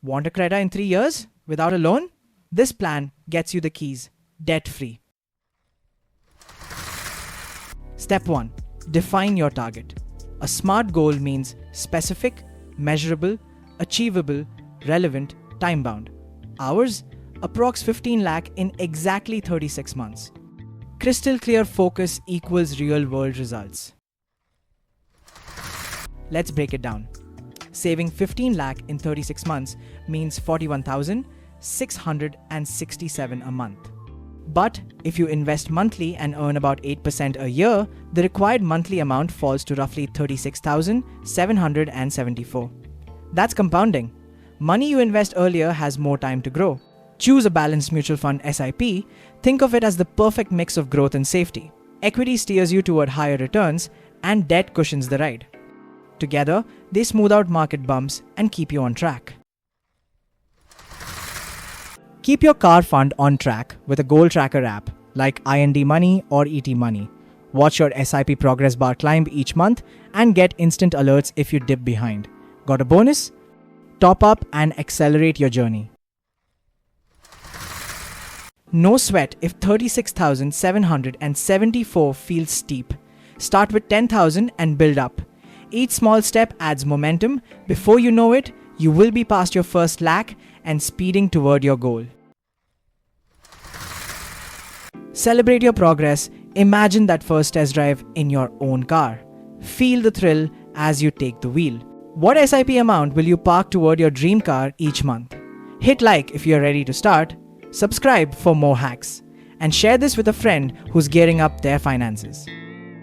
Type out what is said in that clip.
Want a credit in 3 years without a loan? This plan gets you the keys, debt-free. Step 1. Define your target. A SMART goal means specific, measurable, achievable, relevant, time-bound. Ours? Approx 15 lakh in exactly 36 months. Crystal clear focus equals real-world results. Let's break it down. Saving 15 lakh in 36 months means 41,667 a month. But if you invest monthly and earn about 8% a year, the required monthly amount falls to roughly 36,774. That's compounding. Money you invest earlier has more time to grow. Choose a balanced mutual fund SIP. Think of it as the perfect mix of growth and safety. Equity steers you toward higher returns, and debt cushions the ride. Together, they smooth out market bumps and keep you on track. Keep your car fund on track with a goal tracker app like IND Money or ET Money. Watch your SIP progress bar climb each month and get instant alerts if you dip behind. Got a bonus? Top up and accelerate your journey. No sweat if 36,774 feels steep. Start with 10,000 and build up. Each small step adds momentum. Before you know it, you will be past your first lakh and speeding toward your goal. Celebrate your progress. Imagine that first test drive in your own car. Feel the thrill as you take the wheel. What SIP amount will you park toward your dream car each month? Hit like if you're ready to start, subscribe for more hacks, and share this with a friend who's gearing up their finances.